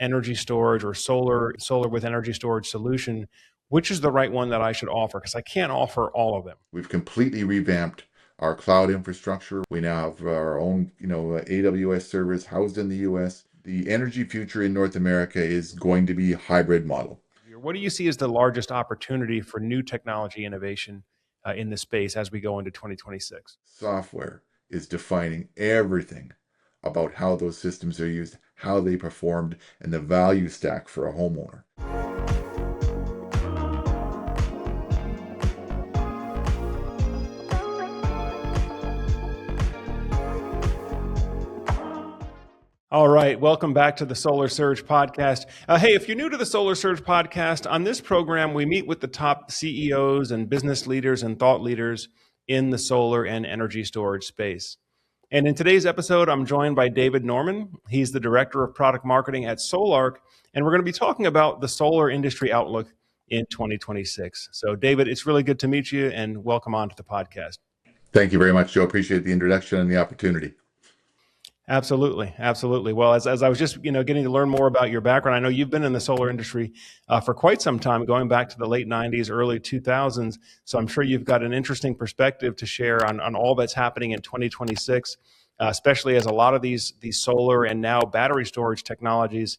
energy storage or solar with energy storage solution, which is the right one that I should offer? Because I can't offer all of them. We've completely revamped our cloud infrastructure. We now have our own, AWS servers housed in the US. The energy future in North America is going to be a hybrid model. What do you see as the largest opportunity for new technology innovation in this space as we go into 2026? Software is defining everything about how those systems are used, how they performed, and the value stack for a homeowner. All right, welcome back to the Solar Surge podcast. Hey, if you're new to the Solar Surge podcast, on this program, we meet with the top CEOs and business leaders and thought leaders in the solar and energy storage space. And in today's episode, I'm joined by David Norman. He's the Director of Product Marketing at Solarc, and we're going to be talking about the solar industry outlook in 2026. So, David, it's really good to meet you, and welcome on to the podcast. Thank you very much, Joe. Appreciate the introduction and the opportunity. Absolutely. Absolutely. Well, as I was just, getting to learn more about your background, I know you've been in the solar industry for quite some time, going back to the late 90s, early 2000s. So I'm sure you've got an interesting perspective to share on all that's happening in 2026, especially as a lot of these solar and now battery storage technologies,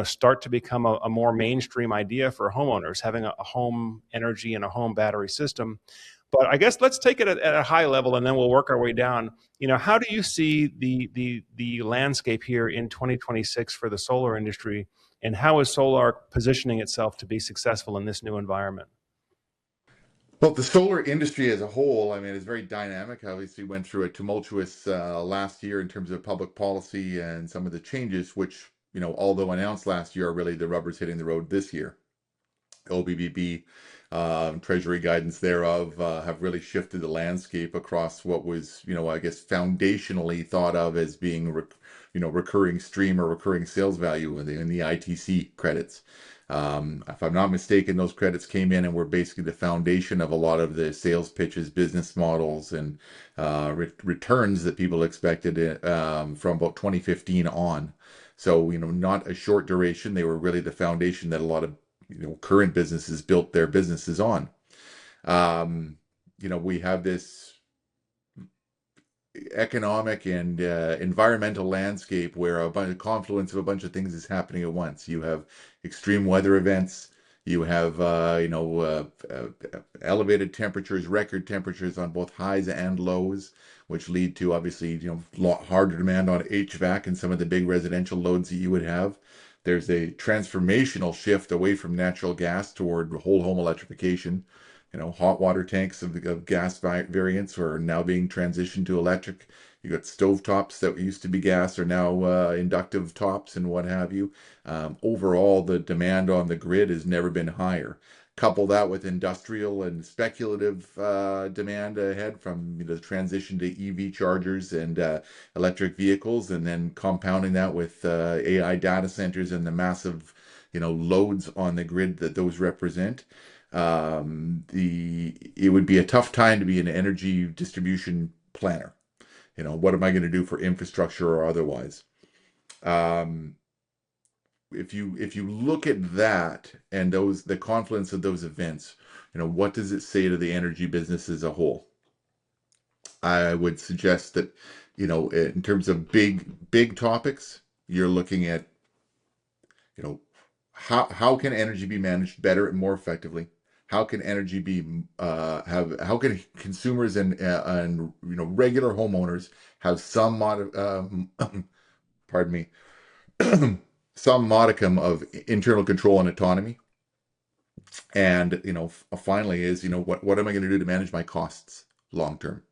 start to become a more mainstream idea for homeowners, having a home energy and a home battery system. But I guess let's take it at a high level, and then we'll work our way down. How do you see the landscape here in 2026 for the solar industry, and how is Solarc positioning itself to be successful in this new environment? Well, the solar industry as a whole, is very dynamic. Obviously, went through a tumultuous last year in terms of public policy and some of the changes, which, although announced last year, are really the rubber's hitting the road this year. OBBB, Treasury guidance thereof have really shifted the landscape across what was, I guess, foundationally thought of as being, recurring stream or recurring sales value in the ITC credits. If I'm not mistaken, those credits came in and were basically the foundation of a lot of the sales pitches, business models, and returns that people expected from about 2015 on. So, not a short duration. They were really the foundation that a lot of current businesses built their businesses on. We have this economic and environmental landscape where a confluence of a bunch of things is happening at once. You have extreme weather events. You have, elevated temperatures, record temperatures on both highs and lows, which lead to obviously, a lot harder demand on HVAC and some of the big residential loads that you would have. There's a transformational shift away from natural gas toward whole home electrification. Hot water tanks of gas variants are now being transitioned to electric. You got stove tops that used to be gas are now inductive tops and what have you. Overall, the demand on the grid has never been higher. Couple that with industrial and speculative demand ahead from the transition to EV chargers and electric vehicles, and then compounding that with AI data centers and the massive, loads on the grid that those represent. It would be a tough time to be an energy distribution planner. What am I going to do for infrastructure or otherwise? If you look at that and the confluence of those events, what does it say to the energy business as a whole? I would suggest that, in terms of big topics, you're looking at, how can energy be managed better and more effectively? How can energy be how can consumers and regular homeowners have some pardon me some modicum of internal control and autonomy? And finally is what am I going to do to manage my costs long term?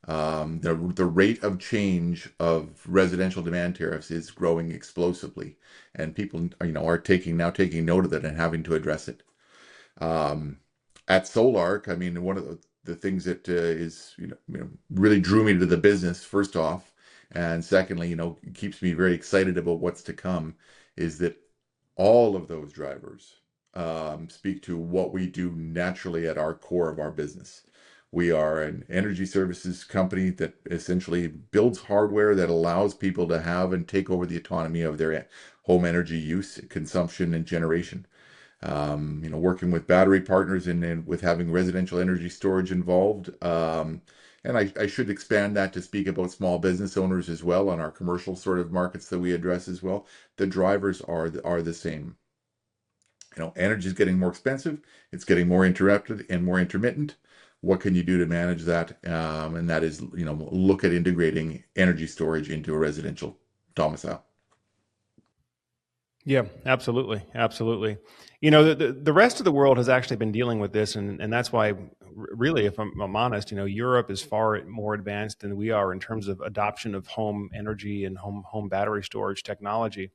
The rate of change of residential demand tariffs is growing explosively, and people are taking note of it and having to address it. At Solarc, one of the things that is really drew me to the business, first off, and secondly, keeps me very excited about what's to come, is that all of those drivers speak to what we do naturally at our core of our business. We are an energy services company that essentially builds hardware that allows people to have and take over the autonomy of their home energy use, consumption, and generation. Working with battery partners and with having residential energy storage involved. And I should expand that to speak about small business owners as well on our commercial sort of markets that we address as well. The drivers are the same. Energy is getting more expensive. It's getting more interrupted and more intermittent. What can you do to manage that? And that is, look at integrating energy storage into a residential domicile. Yeah, absolutely, absolutely. The rest of the world has actually been dealing with this, and that's why, really, if I'm honest, Europe is far more advanced than we are in terms of adoption of home energy and home battery storage technology.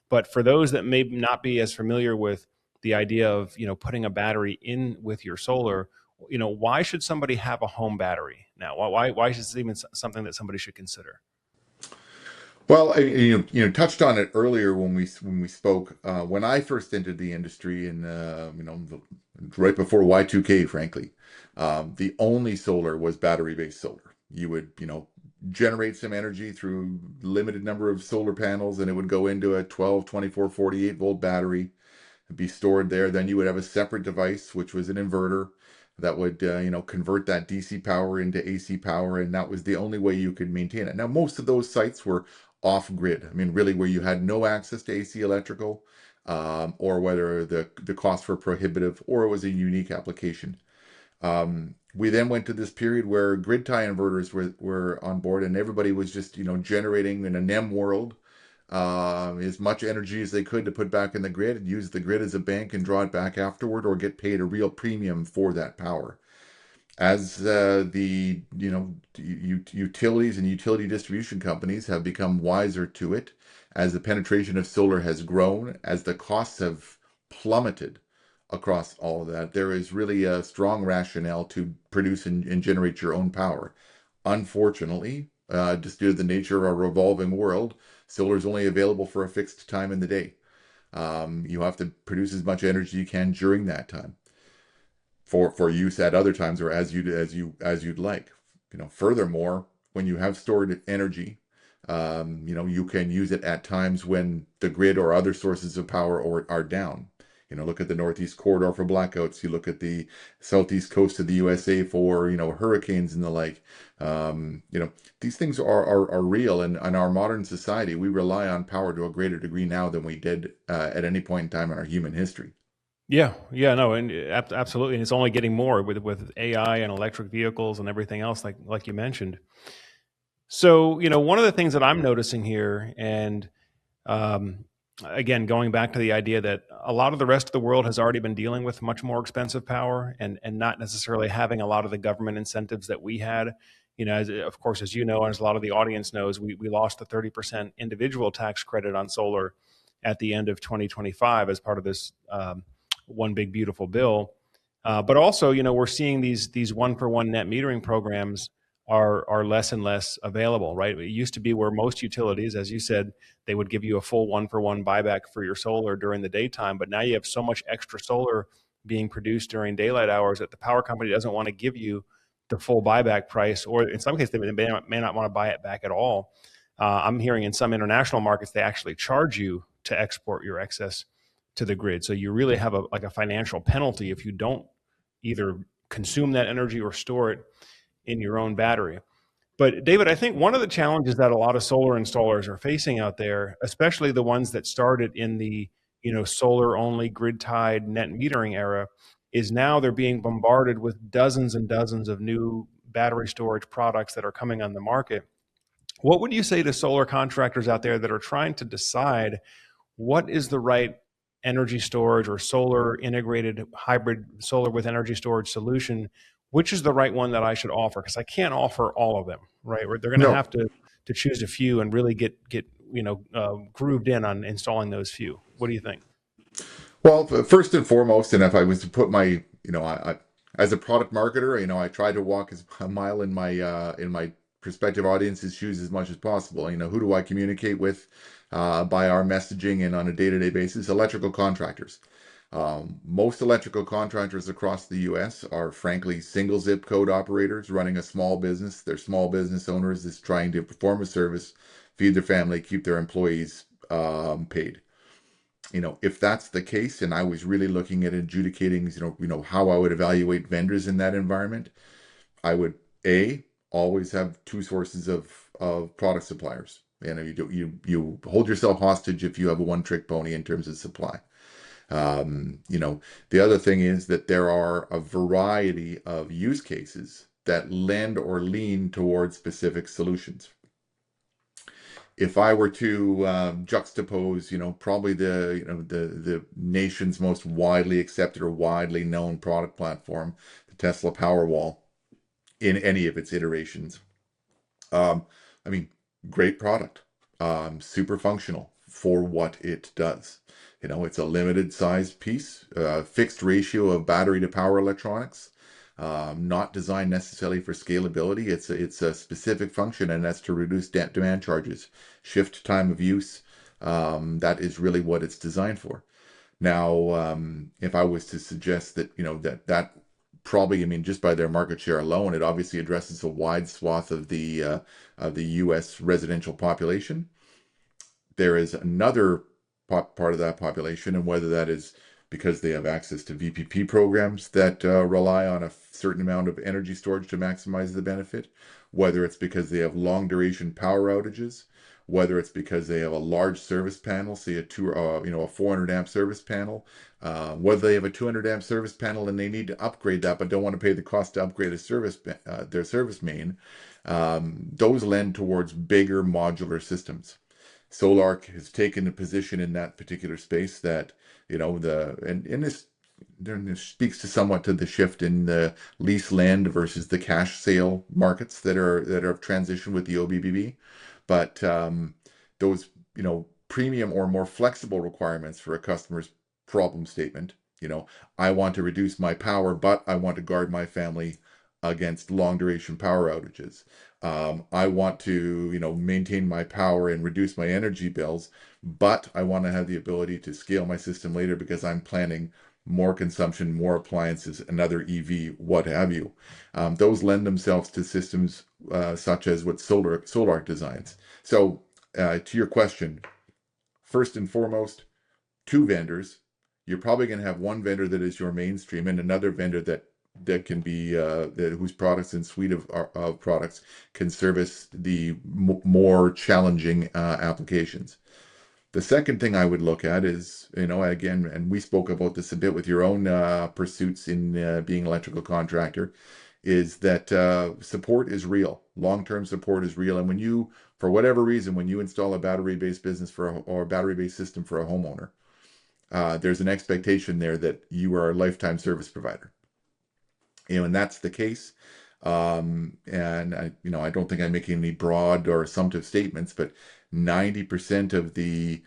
But for those that may not be as familiar with the idea of putting a battery in with your solar, why should somebody have a home battery now? Why is this even something that somebody should consider? Well, touched on it earlier when we spoke. When I first entered the industry, and right before Y2K, frankly, the only solar was battery-based solar. You would, generate some energy through limited number of solar panels, and it would go into a 12, 24, 48-volt battery be stored there. Then you would have a separate device, which was an inverter that would, convert that DC power into AC power, and that was the only way you could maintain it. Now, most of those sites were off grid. I mean, really, where you had no access to AC electrical, or whether the costs were prohibitive, or it was a unique application. We then went to this period where grid tie inverters were on board, and everybody was just, generating in a NEM world as much energy as they could to put back in the grid and use the grid as a bank and draw it back afterward or get paid a real premium for that power. As the utilities and utility distribution companies have become wiser to it, as the penetration of solar has grown, as the costs have plummeted across all of that, there is really a strong rationale to produce and generate your own power. Unfortunately, just due to the nature of our revolving world, solar is only available for a fixed time in the day. You have to produce as much energy you can during that time for use at other times or as you'd like. Furthermore, when you have stored energy, you can use it at times when the grid or other sources of power are down. Look at the Northeast corridor for blackouts. You look at the southeast coast of the USA for hurricanes and the like. These things are real, and in our modern society, we rely on power to a greater degree now than we did at any point in time in our human history. Yeah, yeah, no, and absolutely, and it's only getting more with AI and electric vehicles and everything else, like you mentioned. So, one of the things that I'm noticing here, and um, again, going back to the idea that a lot of the rest of the world has already been dealing with much more expensive power, and not necessarily having a lot of the government incentives that we had. Of course, as you know, and as a lot of the audience knows, we lost the 30% individual tax credit on solar at the end of 2025 as part of this one big beautiful bill. But also, we're seeing these one for one net metering programs are less and less available, right? It used to be where most utilities, as you said, they would give you a full one for one buyback for your solar during the daytime. But now you have so much extra solar being produced during daylight hours that the power company doesn't want to give you the full buyback price, or in some cases, they may not want to buy it back at all. I'm hearing in some international markets, they actually charge you to export your excess to the grid. So you really have a financial penalty if you don't either consume that energy or store it in your own battery. But David, I think one of the challenges that a lot of solar installers are facing out there, especially the ones that started in the solar only grid tied net metering era, is now they're being bombarded with dozens and dozens of new battery storage products that are coming on the market. What would you say to solar contractors out there that are trying to decide what is the right energy storage or solar integrated hybrid solar with energy storage solution? Which is the right one that I should offer? Because I can't offer all of them, right? They're going to No. have to choose a few and really get grooved in on installing those few. What do you think? Well, first and foremost, and if I was to put my, as a product marketer, I try to walk a mile in my prospective audience's shoes as much as possible. Who do I communicate with by our messaging and on a day-to-day basis? Electrical contractors. Most electrical contractors across the U.S. are frankly single zip code operators running a small business. They're small business owners that's trying to perform a service, feed their family, keep their employees paid. If that's the case, and I was really looking at adjudicating, how I would evaluate vendors in that environment, I would always have two sources of product suppliers. You hold yourself hostage if you have a one trick pony in terms of supply. Um, you know, the other thing is that there are a variety of use cases that lend or lean towards specific solutions. If I were to juxtapose, probably the nation's most widely accepted or widely known product platform, the Tesla Powerwall, in any of its iterations. Um, I mean, great product, super functional for what it does. It's a limited sized piece, fixed ratio of battery to power electronics, not designed necessarily for scalability. It's a specific function, and that's to reduce demand charges, shift time of use. That is really what it's designed for. Now, if I was to suggest that, that probably, I mean, just by their market share alone, it obviously addresses a wide swath of the U.S. residential population. There is another part of that population, and whether that is because they have access to VPP programs that rely on a certain amount of energy storage to maximize the benefit, whether it's because they have long duration power outages, whether it's because they have a large service panel, say a 400 amp service panel, whether they have a 200 amp service panel and they need to upgrade that but don't want to pay the cost to upgrade their service main. Those lend towards bigger modular systems. Solarc has taken a position in that particular space that, and this speaks to somewhat to the shift in the lease land versus the cash sale markets that are transitioned with the OBBB. But those, premium or more flexible requirements for a customer's problem statement, I want to reduce my power, but I want to guard my family against long duration power outages. I want to, maintain my power and reduce my energy bills, but I want to have the ability to scale my system later because I'm planning more consumption, more appliances, another EV, what have you. Those lend themselves to systems such as what Solar designs. So, to your question, first and foremost, two vendors. You're probably going to have one vendor that is your mainstream and another vendor that can be whose products and suite of products can service the more challenging applications. The second thing I would look at is, again, and we spoke about this a bit with your own pursuits in being electrical contractor, is that support is real. Long-term support is real. And for whatever reason, when you install a battery-based business or a battery-based system for a homeowner, there's an expectation there that you are a lifetime service provider. And that's the case. And I don't think I'm making any broad or assumptive statements, but 90% of the,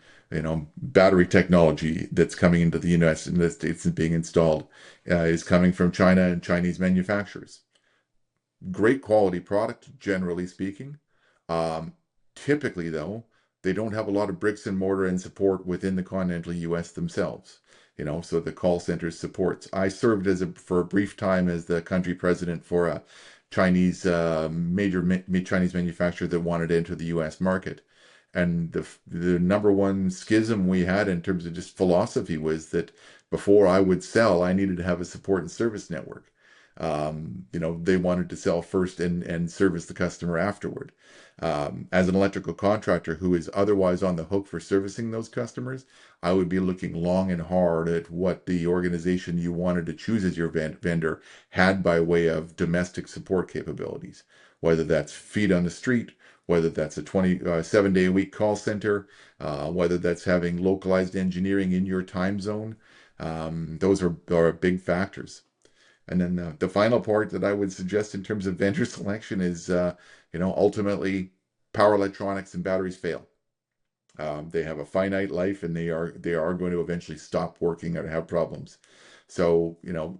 battery technology that's coming into the United States and being installed is coming from China and Chinese manufacturers. Great quality product, generally speaking. Um, Typically, though, they don't have a lot of bricks and mortar and support within the continental U.S. themselves. So the call centers supports. I served for a brief time as the country president for a Chinese Chinese manufacturer that wanted to enter the U.S. market. And the number one schism we had in terms of just philosophy was that before I would sell, I needed to have a support and service network. They wanted to sell first and service the customer afterward. As an electrical contractor who is otherwise on the hook for servicing those customers, I would be looking long and hard at what the organization you wanted to choose as your vendor had by way of domestic support capabilities, whether that's feet on the street, whether that's a 27-day a week call center, whether that's having localized engineering in your time zone. Those are big factors. And then the final part that I would suggest in terms of vendor selection is, ultimately power electronics and batteries fail. They have a finite life, and they are going to eventually stop working or have problems. So,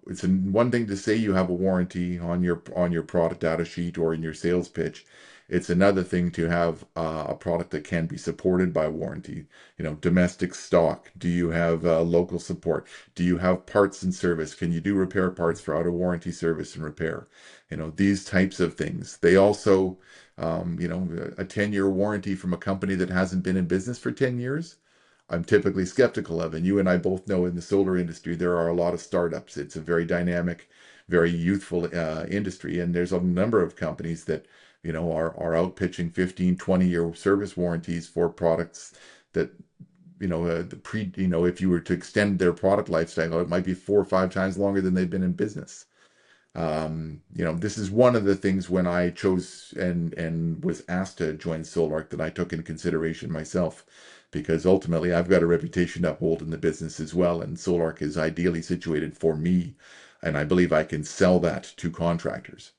it's one thing to say you have a warranty on your product data sheet or in your sales pitch. It's another thing to have a product that can be supported by warranty. Domestic stock. Do you have local support? Do you have parts and service? Can you do repair parts for out of warranty service and repair? These types of things. They also, a 10-year warranty from a company that hasn't been in business for 10 years. I'm typically skeptical of. And you and I both know in the solar industry, there are a lot of startups. It's a very dynamic, very youthful industry. And there's a number of companies that, are out pitching 15, 20-year service warranties for products that, if you were to extend their product life cycle, it might be 4 or 5 times longer than they've been in business. This is one of the things when I chose and was asked to join Solarc that I took into consideration myself, because ultimately I've got a reputation to uphold in the business as well, and Solarc is ideally situated for me, and I believe I can sell that to contractors.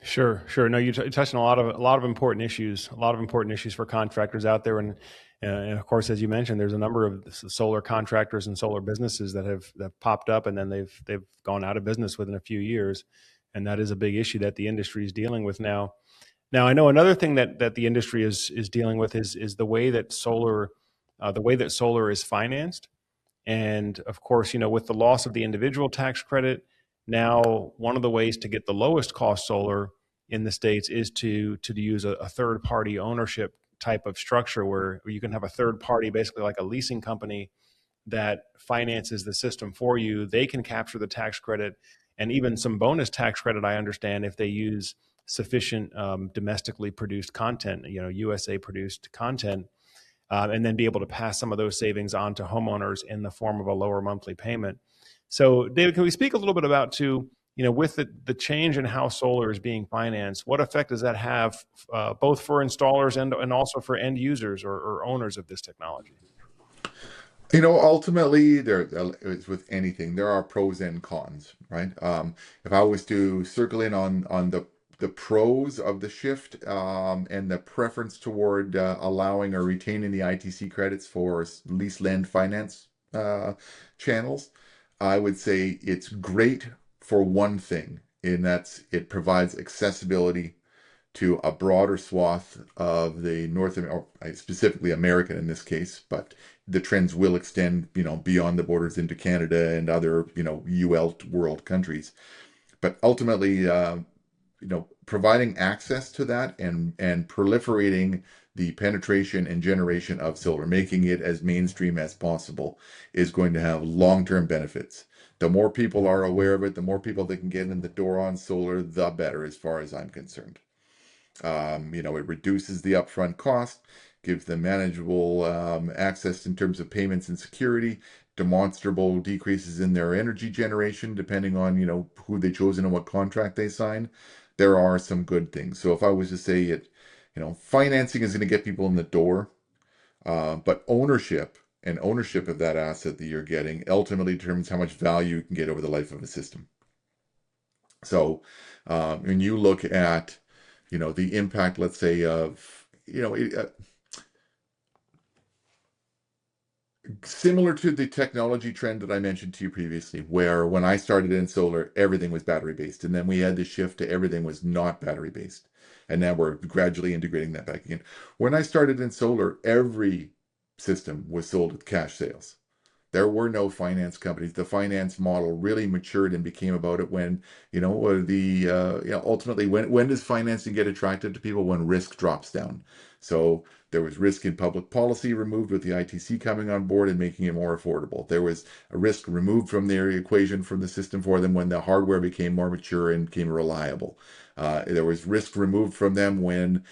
Sure, sure. No, you touched on a lot of important issues, a lot of important issues for contractors out there, and of course, as you mentioned, there's a number of solar contractors and solar businesses that popped up, and then they've gone out of business within a few years, and that is a big issue that the industry is dealing with now. Now, I know another thing that the industry is dealing with is the way that solar is financed. And of course, with the loss of the individual tax credit, now one of the ways to get the lowest cost solar in the states is to use a third party ownership type of structure where you can have a third party, basically like a leasing company, that finances the system for you. They can capture the tax credit and even some bonus tax credit, I understand, if they use sufficient domestically produced content, USA produced content, and then be able to pass some of those savings on to homeowners in the form of a lower monthly payment. So, David, can we speak a little bit about with the change in how solar is being financed, what effect does that have both for installers and also for end users or owners of this technology? Ultimately, it's with anything. There are pros and cons, right? If I was to circle in on the pros of the shift, and the preference toward allowing or retaining the ITC credits for lease lend finance channels, I would say it's great for one thing, in that it provides accessibility to a broader swath of the or specifically American in this case, but the trends will extend, beyond the borders into Canada and other, UL world countries. But ultimately, providing access to that and proliferating the penetration and generation of solar, making it as mainstream as possible, is going to have long-term benefits. The more people are aware of it, the more people that can get in the door on solar, the better, as far as I'm concerned. It reduces the upfront cost, gives them manageable access in terms of payments and security, demonstrable decreases in their energy generation, depending on, who they chosen and what contract they sign. There are some good things. So if I was to say it, financing is going to get people in the door, but ownership of that asset that you're getting ultimately determines how much value you can get over the life of a system. So when you look at, the impact, let's say, of, similar to the technology trend that I mentioned to you previously, where when I started in solar, everything was battery based. And then we had the shift to everything was not battery based. And now we're gradually integrating that back in. When I started in solar, every system was sold at cash sales. There were no finance companies. The finance model really matured and became about it when, ultimately, when does financing get attractive to people? When risk drops down. So there was risk in public policy removed with the ITC coming on board and making it more affordable. There was a risk removed from their equation, from the system for them, when the hardware became more mature and became reliable. There was risk removed from them when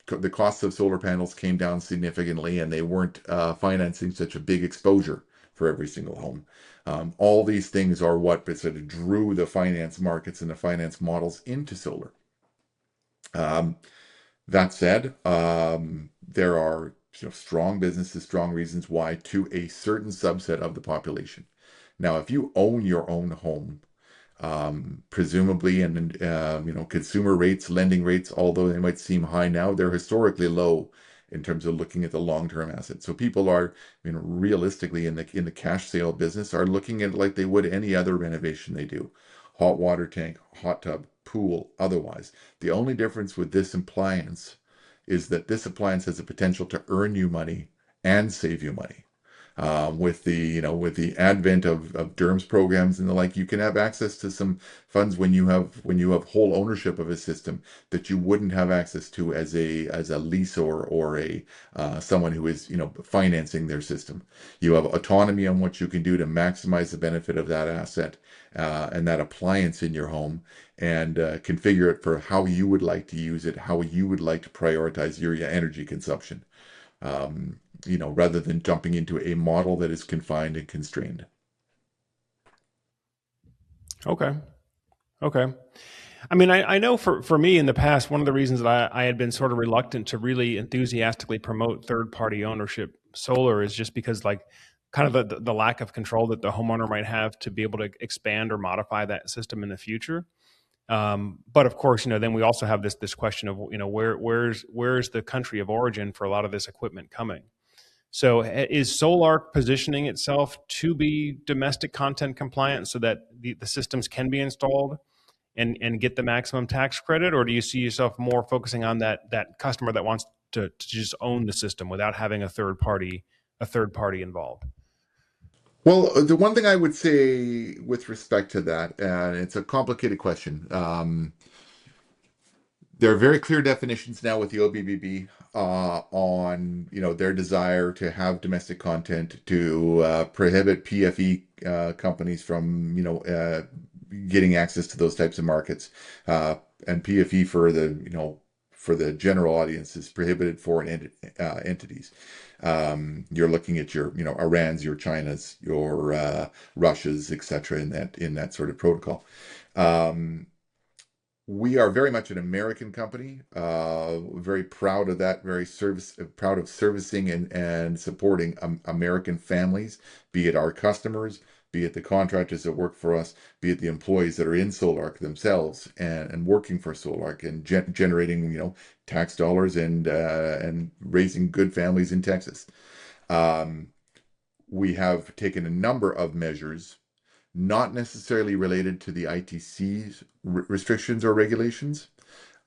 the cost of solar panels came down significantly and they weren't financing such a big exposure for every single home. All these things are what sort of drew the finance markets and the finance models into solar. That said, there are, strong businesses, strong reasons why, to a certain subset of the population. Now, if you own your own home, presumably, and consumer rates, lending rates, although they might seem high now, they're historically low in terms of looking at the long-term asset. So people are, realistically, in the cash sale business, are looking at it like they would any other renovation they do: hot water tank, hot tub, pool, otherwise. The only difference with this appliance is that this appliance has the potential to earn you money and save you money. With the with the advent of DERMS programs and the like, you can have access to some funds when you have whole ownership of a system that you wouldn't have access to as a lease or a someone who is financing their system. You have autonomy on what you can do to maximize the benefit of that asset and that appliance in your home, and configure it for how you would like to use it, how you would like to prioritize your energy consumption, rather than jumping into a model that is confined and constrained. Okay. Okay. I mean, I know for me in the past, one of the reasons that I had been sort of reluctant to really enthusiastically promote third party ownership solar is just because, like, kind of the lack of control that the homeowner might have to be able to expand or modify that system in the future. But of course, then we also have this question of where's the country of origin for a lot of this equipment coming. So is Solarc positioning itself to be domestic content compliant so that the systems can be installed and get the maximum tax credit, or do you see yourself more focusing on that customer that wants to just own the system without having a third party involved? Well, the one thing I would say with respect to that, and it's a complicated question, there are very clear definitions now with the OBBB on their desire to have domestic content, to prohibit PFE companies from getting access to those types of markets, and PFE for the for the general audience is prohibited foreign entities. You're looking at your Iran's, your China's, your Russia's, etc. In that sort of protocol. Um, we are very much an American company, very proud of that, proud of servicing and supporting American families, be it our customers, be it the contractors that work for us, be it the employees that are in Solarc themselves and working for Solarc and generating, tax dollars and raising good families in Texas. Um, we have taken a number of measures not necessarily related to the ITC's restrictions or regulations,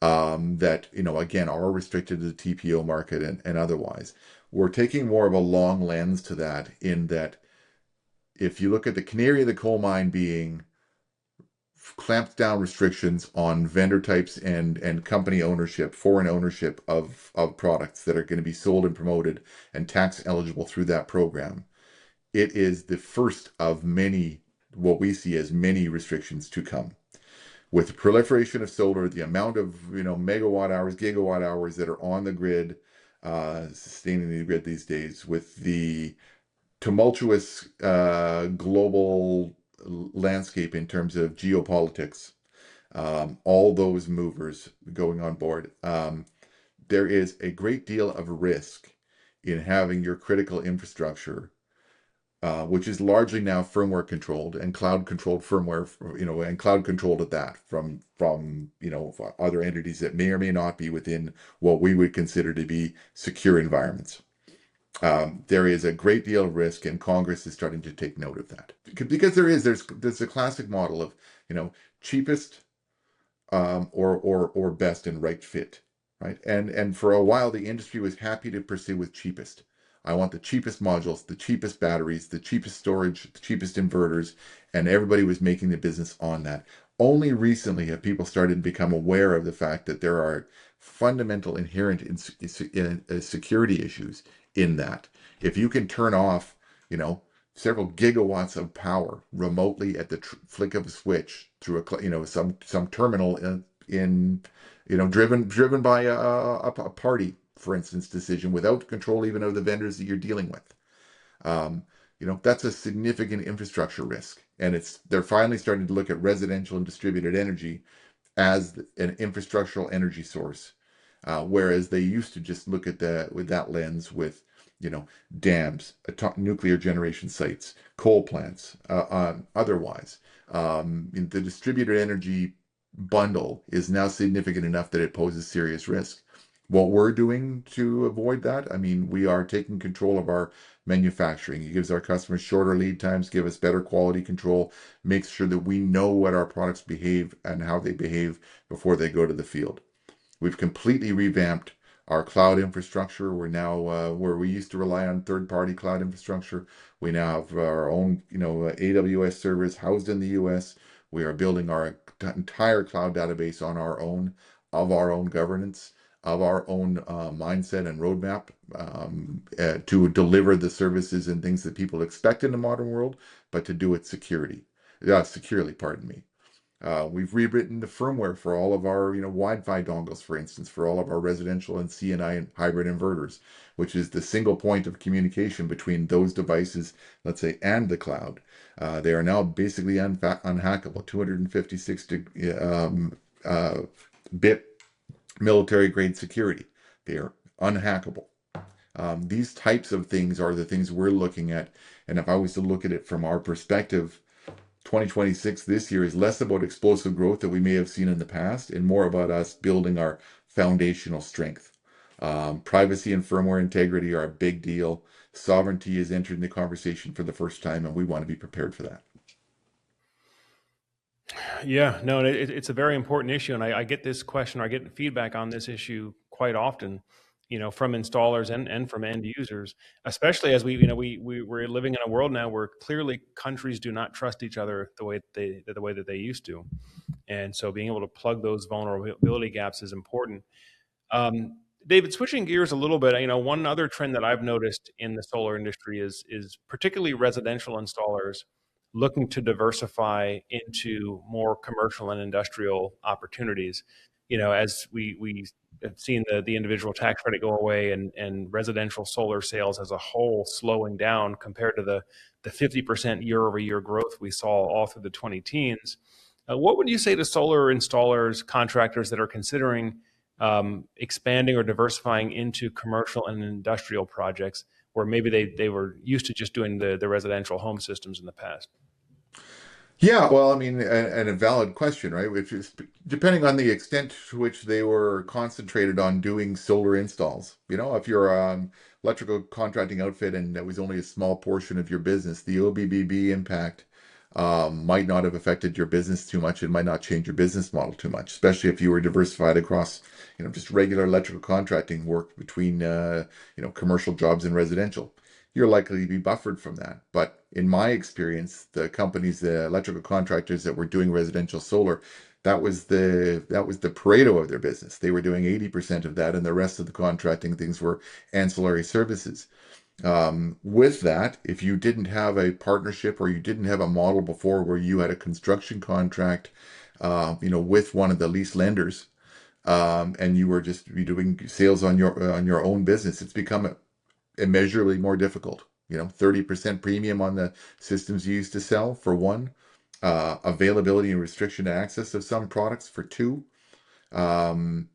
that, again, are restricted to the TPO market and otherwise. We're taking more of a long lens to that, in that if you look at the canary in the coal mine being clamped down restrictions on vendor types and company ownership, foreign ownership of products that are going to be sold and promoted and tax eligible through that program, it is the first of many, what we see as many restrictions to come. With the proliferation of solar, the amount of megawatt hours, gigawatt hours that are on the grid, sustaining the grid these days, with the tumultuous global landscape in terms of geopolitics, all those movers going on board, there is a great deal of risk in having your critical infrastructure, which is largely now firmware controlled and cloud controlled firmware, and cloud controlled at that, from other entities that may or may not be within what we would consider to be secure environments. There is a great deal of risk, and Congress is starting to take note of that, because there's a classic model of cheapest, or best and right fit, right? And for a while, the industry was happy to pursue with cheapest. I want the cheapest modules, the cheapest batteries, the cheapest storage, the cheapest inverters, and everybody was making the business on that. Only recently have people started to become aware of the fact that there are fundamental inherent security issues in that. If you can turn off, several gigawatts of power remotely at the flick of a switch through some terminal in driven by a party, for instance, decision, without control even of the vendors that you're dealing with. That's a significant infrastructure risk, and they're finally starting to look at residential and distributed energy as an infrastructural energy source, whereas they used to just look at that with that lens, with dams, nuclear generation sites, coal plants, otherwise. The distributed energy bundle is now significant enough that it poses serious risk. What we're doing to avoid that, I mean, we are taking control of our manufacturing. It gives our customers shorter lead times, give us better quality control, makes sure that we know what our products behave and how they behave before they go to the field. We've completely revamped Our cloud infrastructure, we're now where we used to rely on third-party cloud infrastructure. We now have our own, AWS servers housed in the US. We are building our entire cloud database on our own, of our own governance, of our own mindset and roadmap to deliver the services and things that people expect in the modern world, but to do it securely, pardon me. We've rewritten the firmware for all of our, Wi-Fi dongles, for instance, for all of our residential and C&I and hybrid inverters, which is the single point of communication between those devices, let's say, and the cloud. They are now basically unhackable, 256 bit military grade security. They are unhackable. These types of things are the things we're looking at. And if I was to look at it from our perspective, 2026 this year is less about explosive growth that we may have seen in the past and more about us building our foundational strength. Privacy and firmware integrity are a big deal. Sovereignty is entering the conversation for the first time, and we want to be prepared for that. Yeah, no, it's a very important issue, and I get this question, or I get feedback on this issue quite often, from installers and from end users, especially as we're living in a world now where clearly countries do not trust each other the way that they used to, and so being able to plug those vulnerability gaps is important. David, switching gears a little bit, one other trend that I've noticed in the solar industry is particularly residential installers looking to diversify into more commercial and industrial opportunities. As we have seen the individual tax credit go away and residential solar sales as a whole slowing down compared to the 50% year over year growth we saw all through the 20 teens. What would you say to solar installers, contractors that are considering expanding or diversifying into commercial and industrial projects where maybe they were used to just doing the residential home systems in the past? Yeah, well, I mean, and a valid question, right? Which is depending on the extent to which they were concentrated on doing solar installs. If you're electrical contracting outfit and that was only a small portion of your business, the OBBB impact might not have affected your business too much. It might not change your business model too much, especially if you were diversified across, just regular electrical contracting work between, commercial jobs and residential. You're likely to be buffered from that. But in my experience, the companies, the electrical contractors that were doing residential solar, that was the Pareto of their business. They were doing 80% of that, and the rest of the contracting things were ancillary services. With that, if you didn't have a partnership or you didn't have a model before where you had a construction contract, with one of the lease lenders, and you were just doing sales on your own business, it's become immeasurably more difficult. 30% premium on the systems you used to sell for one, availability and restriction to access of some products for two, and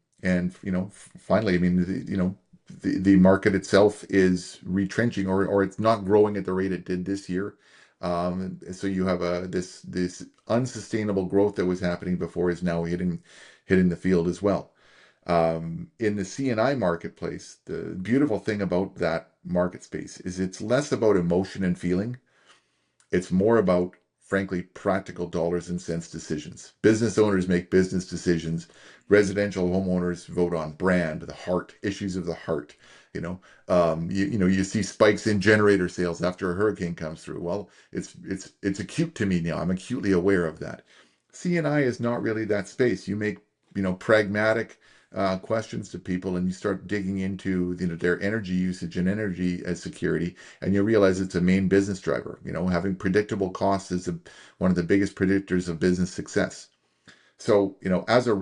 finally, I mean, the market itself is retrenching, or it's not growing at the rate it did this year. So you have this unsustainable growth that was happening before is now hitting the field as well. In the C&I marketplace, the beautiful thing about that market space is it's less about emotion and feeling. It's more about, frankly, practical dollars and cents decisions. Business owners make business decisions. Residential homeowners vote on brand, the heart, issues of the heart. You see spikes in generator sales after a hurricane comes through. Well, it's acute to me now. I'm acutely aware of that. C&I is not really that space. You make, pragmatic questions to people, and you start digging into, their energy usage and energy as security, and you realize it's a main business driver. Having predictable costs is one of the biggest predictors of business success. So, as a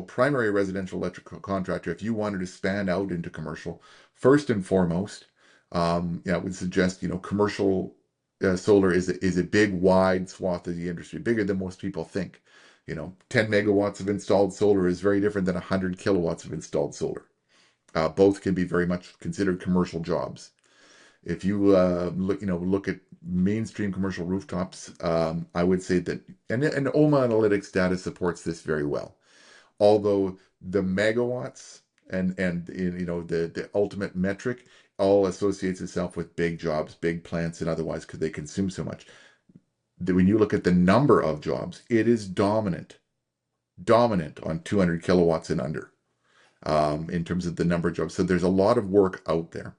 primary residential electrical contractor, if you wanted to span out into commercial, first and foremost, I would suggest, commercial solar is a big, wide swath of the industry, bigger than most people think. 10 megawatts of installed solar is very different than 100 kilowatts of installed solar. Both can be very much considered commercial jobs. If you look at mainstream commercial rooftops, I would say that, and OMA Analytics data supports this very well. Although the megawatts and the ultimate metric all associates itself with big jobs, big plants, and otherwise because they consume so much. When you look at the number of jobs, it is dominant on 200 kilowatts and under. in terms of the number of jobs. So there's a lot of work out there.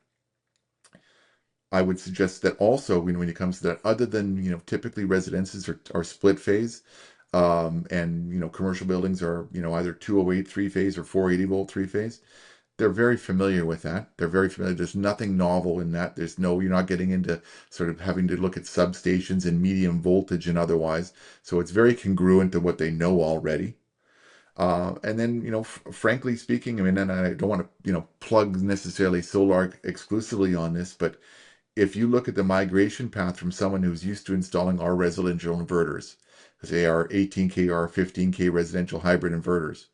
I would suggest that also, when it comes to that, other than, typically residences are split phase, and, commercial buildings are, either 208 three phase or 480 volt three phase. They're very familiar with that. They're very familiar. There's nothing novel in that. You're not getting into sort of having to look at substations and medium voltage and otherwise. So it's very congruent to what they know already. And then, frankly speaking, I mean, and I don't want to, plug necessarily solar exclusively on this, but if you look at the migration path from someone who's used to installing our residential inverters, because they are 18K or 15K residential hybrid inverters,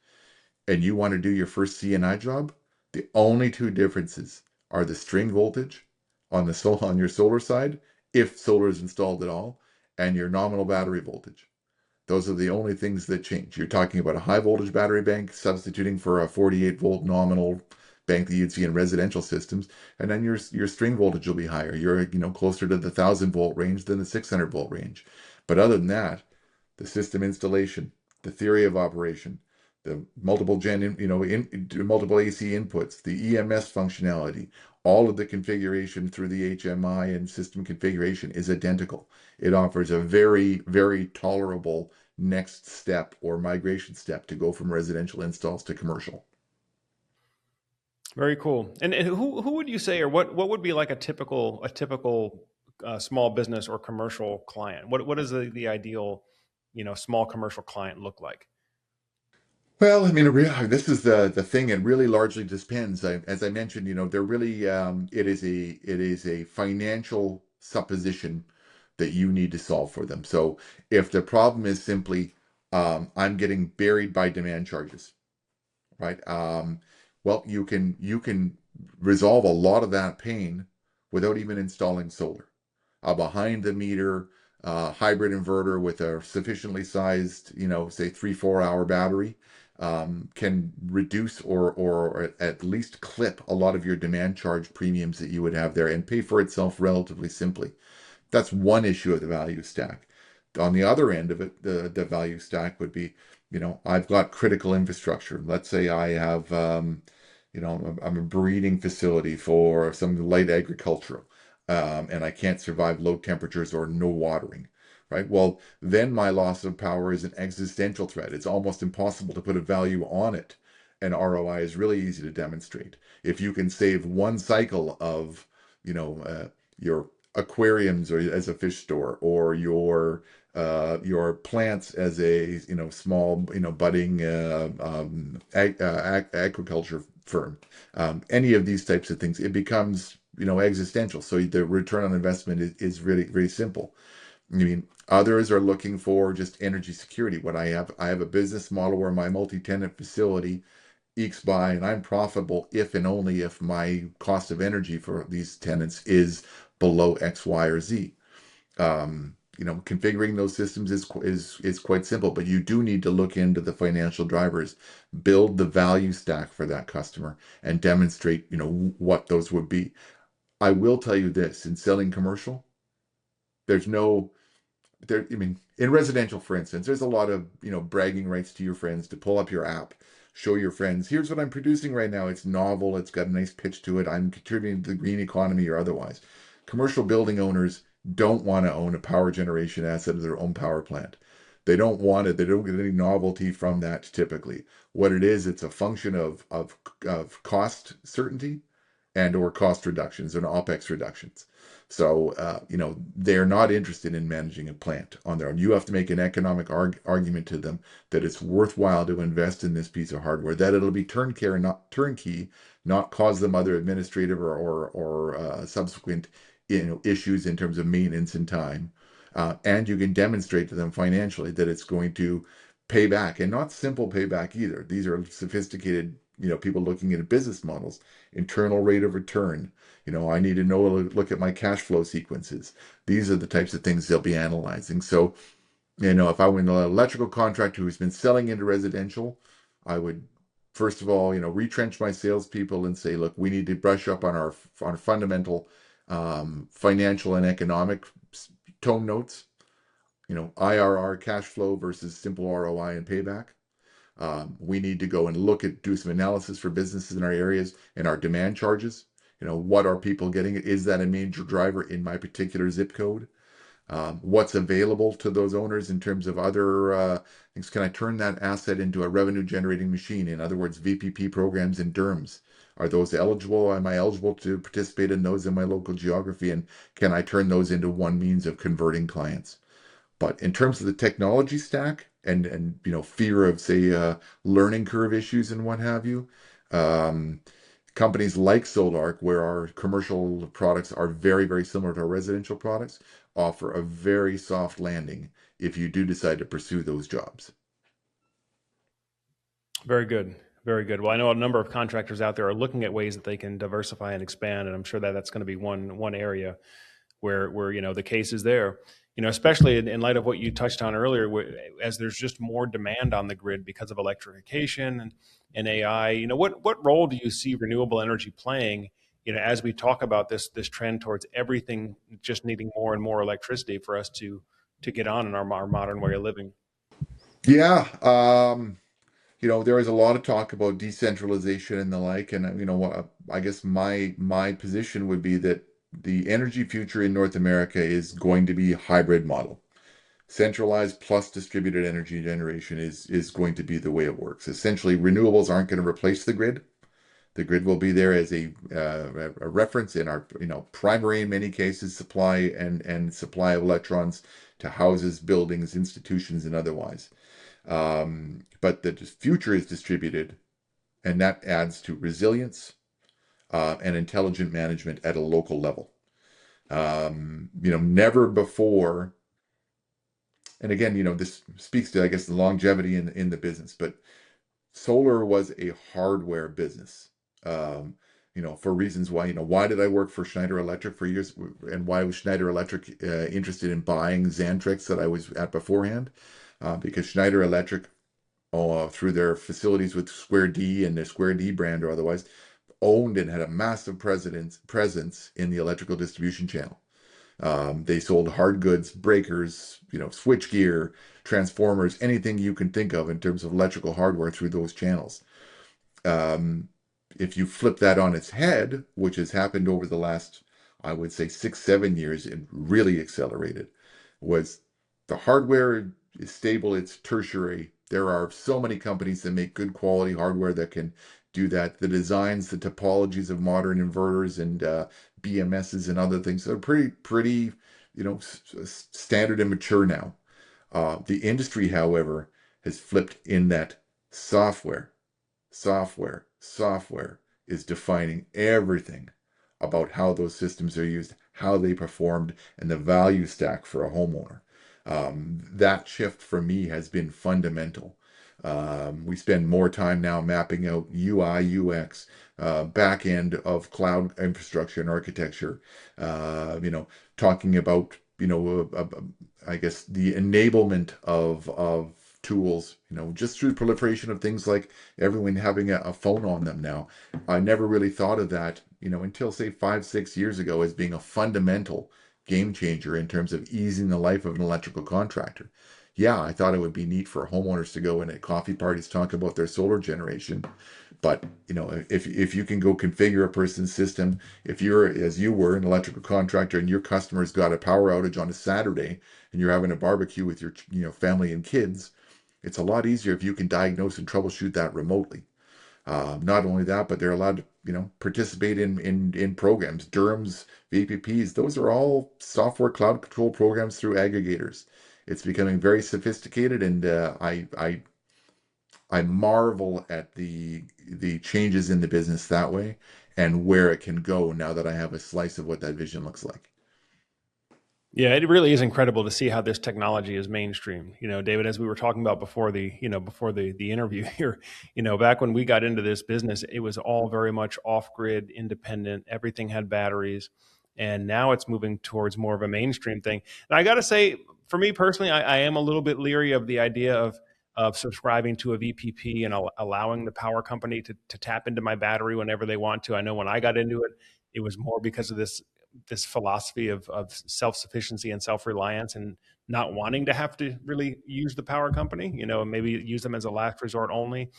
and you want to do your first C&I job, the only two differences are the string voltage on your solar side, if solar is installed at all, and your nominal battery voltage. Those are the only things that change. You're talking about a high voltage battery bank substituting for a 48 volt nominal bank that you'd see in residential systems, and then your string voltage will be higher. You're closer to the 1,000 volt range than the 600 volt range. But other than that, the system installation, the theory of operation, the multiple multiple AC inputs, the EMS functionality, all of the configuration through the HMI and system configuration is identical. It offers a very, very tolerable next step or migration step to go from residential installs to commercial. Very cool. And who would you say, or what would be like a typical small business or commercial client? What does the ideal small commercial client look like? Well, I mean, this is the thing. It really largely depends. As I mentioned, they're really it is a financial supposition that you need to solve for them. So if the problem is simply I'm getting buried by demand charges, right? Well, you can resolve a lot of that pain without even installing solar. A behind the meter hybrid inverter with a sufficiently sized, say 3-4 hour battery, can reduce or at least clip a lot of your demand charge premiums that you would have there and pay for itself relatively simply. That's one issue of the value stack. On the other end of it, the value stack would be, I've got critical infrastructure. Let's say I have, I'm a breeding facility for some light agricultural, and I can't survive low temperatures or no watering, right? Well, then my loss of power is an existential threat. It's almost impossible to put a value on it. And ROI is really easy to demonstrate. If you can save one cycle of, your aquariums or as a fish store, or your plants as a small budding agriculture firm, any of these types of things, it becomes existential. So the return on investment is really very simple. I mean, others are looking for just energy security. I have a business model where my multi-tenant facility ekes by and I'm profitable if and only if my cost of energy for these tenants is below X, Y, or Z. Configuring those systems is quite simple, but you do need to look into the financial drivers, build the value stack for that customer, and demonstrate, what those would be. I will tell you this: in selling commercial, there's no there. I mean, in residential, for instance, there's a lot of bragging rights to your friends to pull up your app, show your friends, here's what I'm producing right now. It's novel. It's got a nice pitch to it. I'm contributing to the green economy or otherwise. Commercial building owners don't want to own a power generation asset of their own power plant. They don't want it. They don't get any novelty from that typically. What it is, it's a function of cost certainty and or cost reductions and OpEx reductions. So, they're not interested in managing a plant on their own. You have to make an economic argument to them that it's worthwhile to invest in this piece of hardware, that it'll be turnkey, not cause them other administrative or subsequent issues in terms of maintenance and time. And you can demonstrate to them financially that it's going to pay back, and not simple payback either. These are sophisticated, people looking at business models, internal rate of return. I need to know, look at my cash flow sequences. These are the types of things they'll be analyzing. So, if I were an electrical contractor who's been selling into residential, I would first of all, retrench my salespeople and say, look, we need to brush up on our fundamental financial and economic tone notes. IRR, cash flow versus simple ROI and payback. We need to go and do some analysis for businesses in our areas and our demand charges. What are people getting? Is that a major driver in my particular zip code? What's available to those owners in terms of other things? Can I turn that asset into a revenue generating machine? In other words, VPP programs and DERMs. Are those eligible? Am I eligible to participate in those in my local geography? And can I turn those into one means of converting clients? But in terms of the technology stack and fear of say learning curve issues and what have you, um, companies like Solarc, where our commercial products are very, very similar to our residential products, offer a very soft landing if you do decide to pursue those jobs. Very good. Very good. Well, I know a number of contractors out there are looking at ways that they can diversify and expand, and I'm sure that that's going to be one area where the case is there. Especially in light of what you touched on earlier, as there's just more demand on the grid because of electrification and AI. What role do you see renewable energy playing? As we talk about this trend towards everything just needing more and more electricity for us to get on in our modern way of living. Yeah, there is a lot of talk about decentralization and the like, and what I guess my position would be that the energy future in North America is going to be a hybrid model. Centralized plus distributed energy generation is going to be the way it works. Essentially, renewables aren't going to replace the grid. The grid will be there as a reference in our primary, in many cases, supply and supply of electrons to houses, buildings, institutions, and otherwise. But the future is distributed, and that adds to resilience and intelligent management at a local level. Never before, and again, this speaks to, I guess, the longevity in the business, but solar was a hardware business. For reasons why did I work for Schneider Electric for years, and why was Schneider Electric interested in buying Xantrix that I was at beforehand? Because Schneider Electric, through their facilities with Square D and their Square D brand or otherwise, owned and had a massive presence in the electrical distribution channel. They sold hard goods, breakers, switch gear, transformers, anything you can think of in terms of electrical hardware through those channels. Um, if you flip that on its head, which has happened over the last, I would say, 6, 7 years, and really accelerated, was the hardware is stable, it's tertiary. There are so many companies that make good quality hardware that can do that. The designs, the topologies of modern inverters and BMSs and other things are pretty, standard and mature now. The industry, however, has flipped in that software software is defining everything about how those systems are used, how they performed, and the value stack for a homeowner. That shift for me has been fundamental. We spend more time now mapping out UI, UX, back end of cloud infrastructure and architecture, talking about, I guess, the enablement of tools, just through the proliferation of things like everyone having a phone on them now. I never really thought of that, until say 5, 6 years ago as being a fundamental game changer in terms of easing the life of an electrical contractor. Yeah, I thought it would be neat for homeowners to go in at coffee parties talk about their solar generation. But if you can go configure a person's system, if you're, as you were, an electrical contractor and your customer's got a power outage on a Saturday and you're having a barbecue with your family and kids, it's a lot easier if you can diagnose and troubleshoot that remotely. Not only that, but they're allowed to, participate in programs, DERMs, VPPs. Those are all software cloud control programs through aggregators. It's becoming very sophisticated, and I marvel at the changes in the business that way and where it can go now that I have a slice of what that vision looks like. Yeah, it really is incredible to see how this technology is mainstream. David, as we were talking about before the interview here, back when we got into this business, it was all very much off-grid, independent. Everything had batteries, and now it's moving towards more of a mainstream thing. And I got to say, for me personally, I am a little bit leery of the idea of subscribing to a VPP and allowing the power company to tap into my battery whenever they want to. I know when I got into it, it was more because of this this philosophy of self-sufficiency and self-reliance, and not wanting to have to really use the power company, and maybe use them as a last resort only.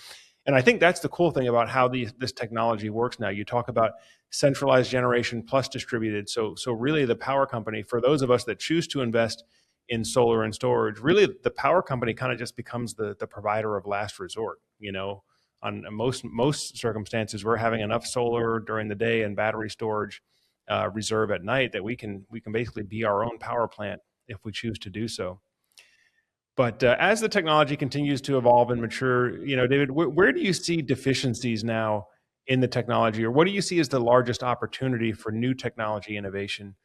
And I think that's the cool thing about how this technology works now. You talk about centralized generation plus distributed. So really the power company, for those of us that choose to invest in solar and storage, really the power company kind of just becomes the provider of last resort. On most circumstances, we're having enough solar during the day and battery storage reserve at night that we can basically be our own power plant if we choose to do so. But as the technology continues to evolve and mature, David, where do you see deficiencies now in the technology, or what do you see as the largest opportunity for new technology innovation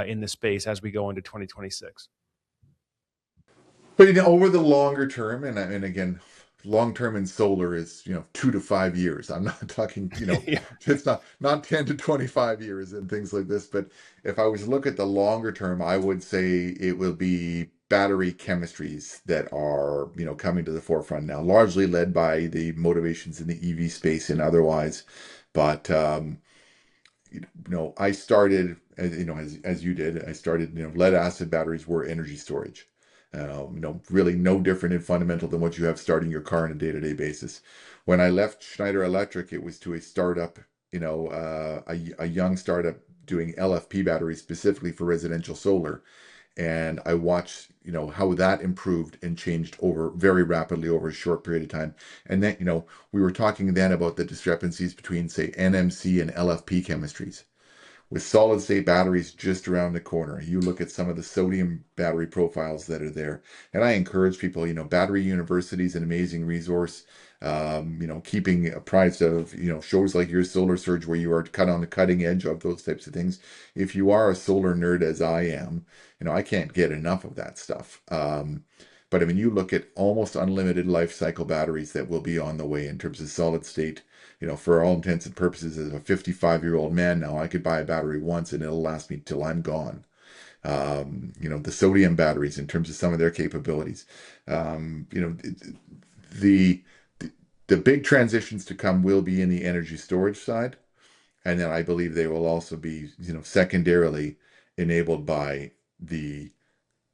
in the space as we go into 2026? But over the longer term, and again, long term in solar is 2 to 5 years. I'm not talking Yeah. it's not 10 to 25 years and things like this. But if I was to look at the longer term, I would say it will be battery chemistries that are coming to the forefront now, largely led by the motivations in the EV space and otherwise. But I started, as you did, I started, lead acid batteries were energy storage. Really no different in fundamental than what you have starting your car on a day-to-day basis. When I left Schneider Electric, it was to a startup, a young startup doing LFP batteries specifically for residential solar. And I watched, how that improved and changed over very rapidly over a short period of time. And then, we were talking then about the discrepancies between, say, NMC and LFP chemistries with solid state batteries just around the corner. You look at some of the sodium battery profiles that are there. And I encourage people, Battery University is an amazing resource. Keeping apprised of, shows like your Solar Surge where you are cut on the cutting edge of those types of things. If you are a solar nerd as I am, I can't get enough of that stuff. But I mean, you look at almost unlimited life cycle batteries that will be on the way in terms of solid state. For all intents and purposes, as a 55-year-old man now, I could buy a battery once and it'll last me till I'm gone. The sodium batteries in terms of some of their capabilities. The, the big transitions to come will be in the energy storage side. And then I believe they will also be, secondarily enabled by the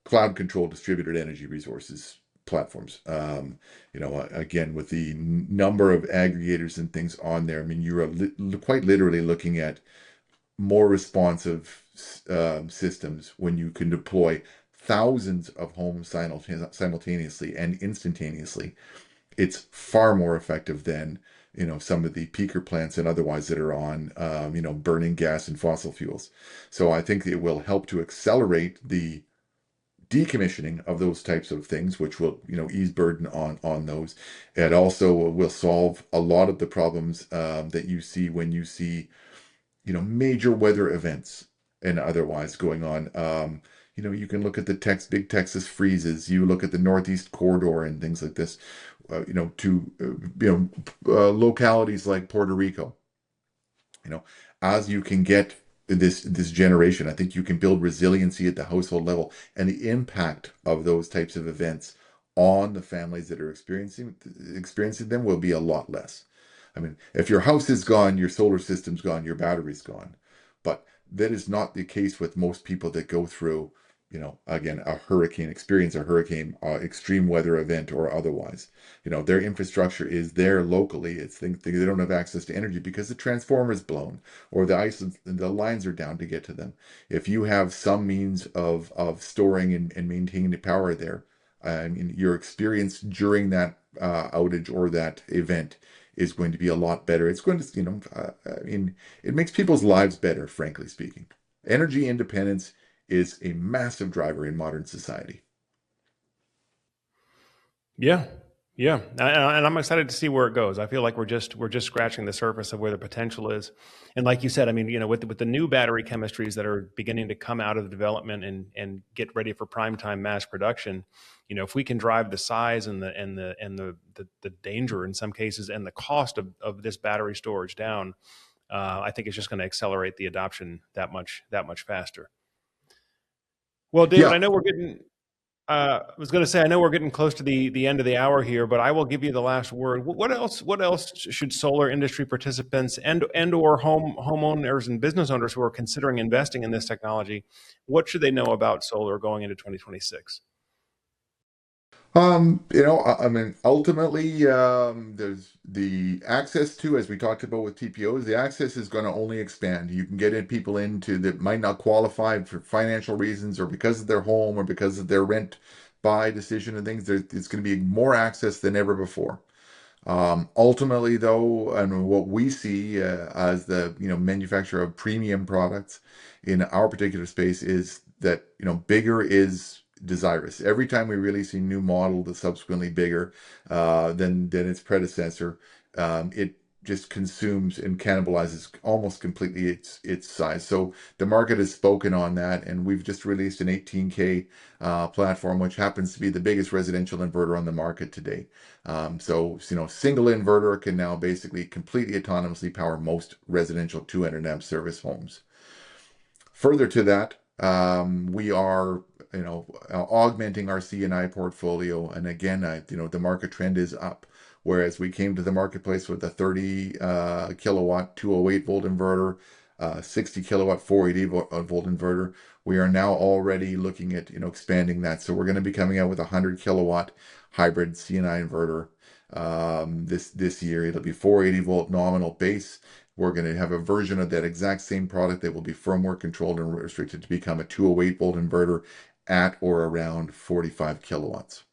cloud controlled distributed energy resources platforms. Again, with the number of aggregators and things on there, I mean, you're quite literally looking at more responsive systems when you can deploy thousands of homes simultaneously and instantaneously. It's far more effective than some of the peaker plants and otherwise that are on burning gas and fossil fuels. So I think it will help to accelerate the decommissioning of those types of things, which will ease burden on those. It also will solve a lot of the problems that you see when you see major weather events and otherwise going on. You can look at the big Texas freezes. You look at the Northeast corridor and things like this. To localities like Puerto Rico. As you can get this generation, I think you can build resiliency at the household level, and the impact of those types of events on the families that are experiencing them will be a lot less. I mean, if your house is gone, your solar system's gone, your battery's gone. But that is not the case with most people that go through, again, experience a hurricane, extreme weather event or otherwise. Their infrastructure is there locally. It's things they don't have access to energy because the transformer's blown or the lines are down to get to them. If you have some means of storing and maintaining the power there, I mean, your experience during that outage or that event is going to be a lot better. It's going to, I mean, it makes people's lives better, frankly speaking. Energy independence is a massive driver in modern society. Yeah, yeah, and I'm excited to see where it goes. I feel like we're just scratching the surface of where the potential is, and like you said, I mean, with the new battery chemistries that are beginning to come out of the development and get ready for prime time mass production, if we can drive the size and the danger in some cases and the cost of this battery storage down, I think it's just going to accelerate the adoption that much faster. Well, David, Yeah, I know we're getting I was going to say, I know we're getting close to the end of the hour here, but I will give you the last word. What else should solar industry participants and or homeowners and business owners who are considering investing in this technology, what should they know about solar going into 2026? I mean, ultimately, there's the access to, as we talked about with TPOs, the access is going to only expand. You can get people into that might not qualify for financial reasons or because of their home or because of their rent buy decision and things. It's going to be more access than ever before. Ultimately, though, and what we see as the manufacturer of premium products in our particular space is that bigger is desirous. Every time we release a new model that's subsequently bigger than its predecessor, it just consumes and cannibalizes almost completely its size. So the market has spoken on that, and we've just released an 18K platform, which happens to be the biggest residential inverter on the market today. So, single inverter can now basically completely autonomously power most residential 200 amp service homes. Further to that, we are, augmenting our C&I portfolio. And again, the market trend is up. Whereas we came to the marketplace with a 30 kilowatt 208 volt inverter, 60 kilowatt 480 volt inverter. We are now already looking at expanding that. So we're going to be coming out with a 100 kilowatt hybrid C&I inverter this year. It'll be 480 volt nominal base. We're going to have a version of that exact same product that will be firmware controlled and restricted to become a 208 volt inverter at or around 45 kilowatts.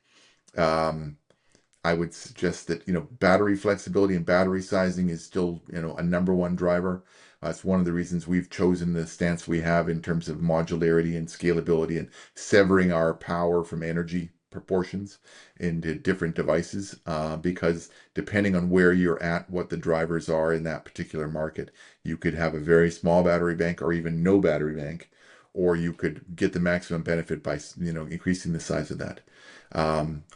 I would suggest that battery flexibility and battery sizing is still a number one driver. It's one of the reasons we've chosen the stance we have in terms of modularity and scalability and severing our power from energy proportions into different devices, because depending on where you're at, what the drivers are in that particular market, you could have a very small battery bank or even no battery bank, or you could get the maximum benefit by increasing the size of that.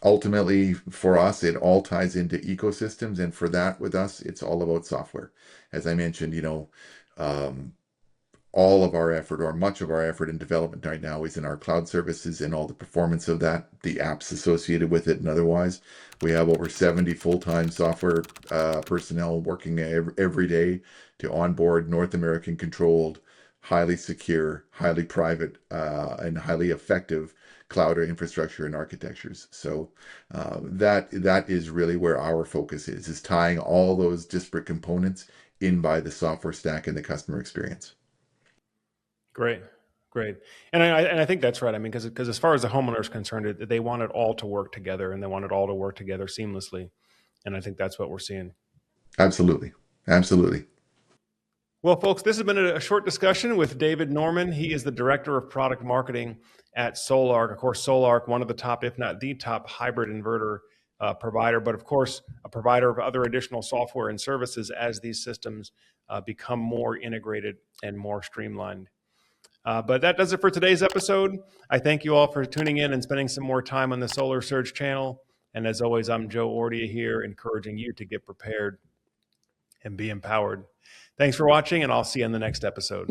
Ultimately, for us, it all ties into ecosystems, and for that, with us, it's all about software. As I mentioned, um, all of our effort, or much of our effort in development right now, is in our cloud services and all the performance of that, the apps associated with it, and otherwise. We have over 70 full-time software personnel working every day to onboard North American controlled, highly secure, highly private, and highly effective cloud infrastructure and architectures. So that is really where our focus is tying all those disparate components in by the software stack and the customer experience. Great, great, and I think that's right. I mean, because as far as the homeowner is concerned, they want it all to work together, and they want it all to work together seamlessly, and I think that's what we're seeing. Absolutely, absolutely. Well, folks, this has been a short discussion with David Norman. He is the Director of Product Marketing at Solarc. Of course, Solarc, one of the top, if not the top, hybrid inverter provider, but of course, a provider of other additional software and services as these systems become more integrated and more streamlined. But that does it for today's episode. I thank you all for tuning in and spending some more time on the Solar Surge channel. And as always, I'm Joe Ordia here, encouraging you to get prepared and be empowered. Thanks for watching, and I'll see you in the next episode.